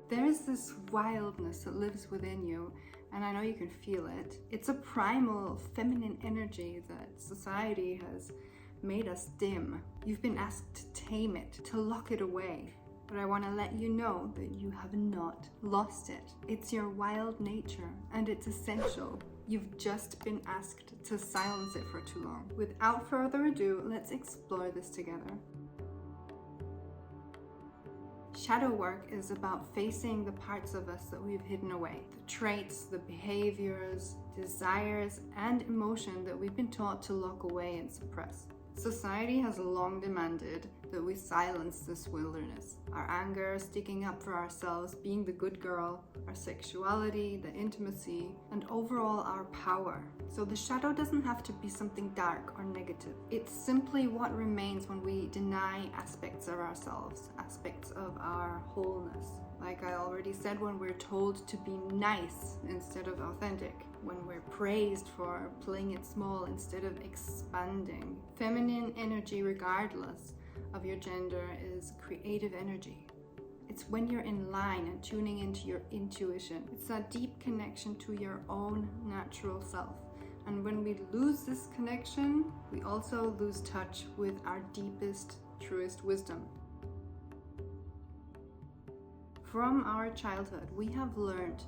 There's this wildness that lives within you, and I know you can feel it. It's a primal feminine energy that society has made us dim. You've been asked to tame it, to lock it away. But I want to let you know that you have not lost it. It's your wild nature, and it's essential. You've just been asked to silence it for too long. Without further ado, let's explore this together. Shadow work is about facing the parts of us that we've hidden away. The traits, the behaviors, desires, and emotion that we've been taught to lock away and suppress. Society has long demanded that we silence this wilderness. Our anger, sticking up for ourselves, being the good girl, our sexuality, the intimacy, and overall our power. So the shadow doesn't have to be something dark or negative. It's simply what remains when we deny aspects of ourselves, aspects of our wholeness. Like I already said, when we're told to be nice instead of authentic, when we're praised for playing it small instead of expanding. Feminine energy, regardless of your gender, is creative energy. It's when you're in line and tuning into your intuition. It's that deep connection to your own natural self. And when we lose this connection, we also lose touch with our deepest, truest wisdom. From our childhood, we have learned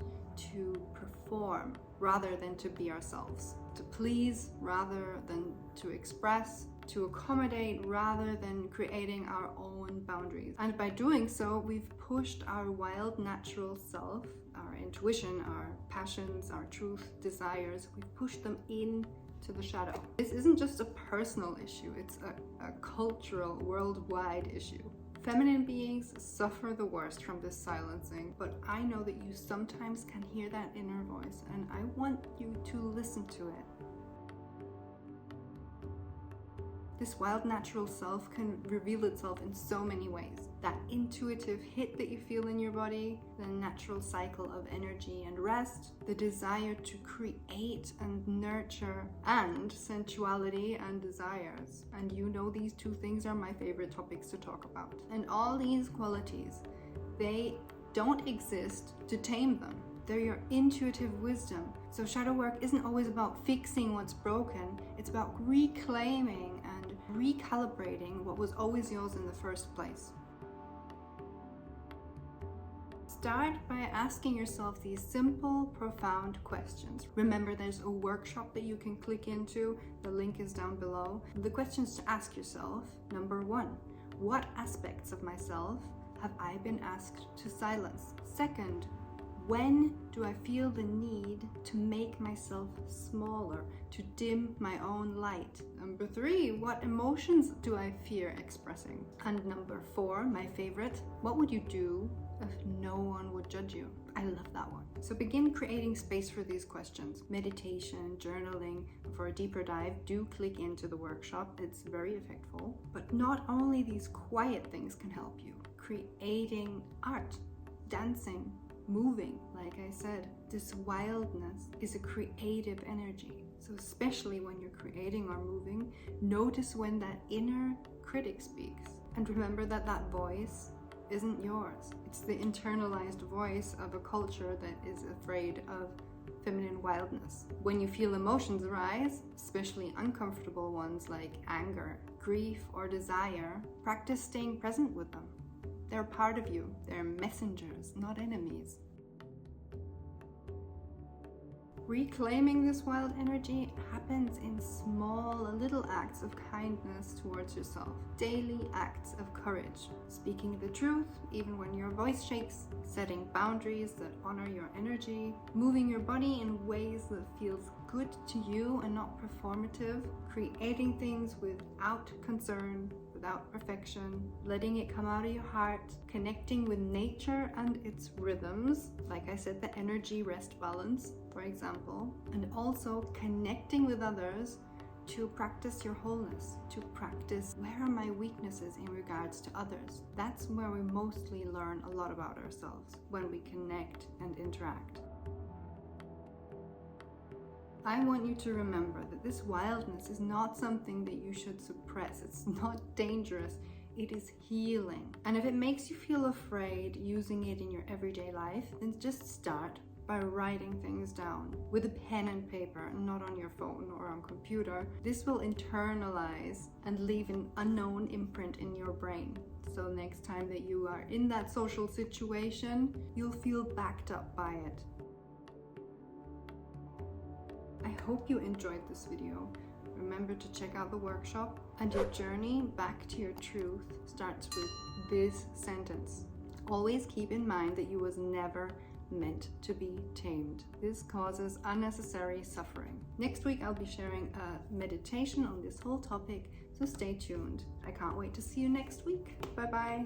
to perform rather than to be ourselves, to please rather than to express, to accommodate rather than creating our own boundaries. And by doing so, we've pushed our wild natural self, our intuition, our passions, our truth, desires, we've pushed them into the shadow. This isn't just a personal issue, it's a cultural, worldwide issue. Feminine beings suffer the worst from this silencing, but I know that you sometimes can hear that inner voice, and I want you to listen to it. This wild natural self can reveal itself in so many ways. That intuitive hit that you feel in your body, the natural cycle of energy and rest, the desire to create and nurture, and sensuality and desires. And you know these two things are my favorite topics to talk about. And all these qualities, they don't exist to tame them. They're your intuitive wisdom. So shadow work isn't always about fixing what's broken. It's about reclaiming and recalibrating what was always yours in the first place. Start by asking yourself these simple, profound questions. Remember, there's a workshop that you can click into. The link is down below. The questions to ask yourself: number 1, what aspects of myself have I been asked to silence? Second, when do I feel the need to make myself smaller, to dim my own light? Number 3, what emotions do I fear expressing? And number 4, my favorite, what would you do if no one would judge you? I love that one. So begin creating space for these questions. Meditation, journaling. For a deeper dive, do click into the workshop. It's very effectful. But not only these quiet things can help you. Creating art, dancing, moving, like I said, this wildness is a creative energy. So especially when you're creating or moving, notice when that inner critic speaks. And remember that that voice isn't yours. It's the internalized voice of a culture that is afraid of feminine wildness. When you feel emotions arise, especially uncomfortable ones like anger, grief, or desire, practice staying present with them. They're part of you. They're messengers, not enemies. Reclaiming this wild energy happens in small, little acts of kindness towards yourself. Daily acts of courage. Speaking the truth, even when your voice shakes. Setting boundaries that honor your energy. Moving your body in ways that feels good to you and not performative. Creating things without concern, without perfection, letting it come out of your heart, connecting with nature and its rhythms, like I said, the energy rest balance, for example, and also connecting with others to practice your wholeness, to practice where are my weaknesses in regards to others. That's where we mostly learn a lot about ourselves, when we connect and interact. I want you to remember that this wildness is not something that you should suppress. It's not dangerous. It is healing. And if it makes you feel afraid using it in your everyday life, then just start by writing things down with a pen and paper, not on your phone or on computer. This will internalize and leave an unknown imprint in your brain. So next time that you are in that social situation, you'll feel backed up by it. I hope you enjoyed this video. Remember to check out the workshop, and your journey back to your truth starts with this sentence. Always keep in mind that you was never meant to be tamed. This causes unnecessary suffering. Next week I'll be sharing a meditation on this whole topic, so stay tuned. I can't wait to see you next week. Bye bye.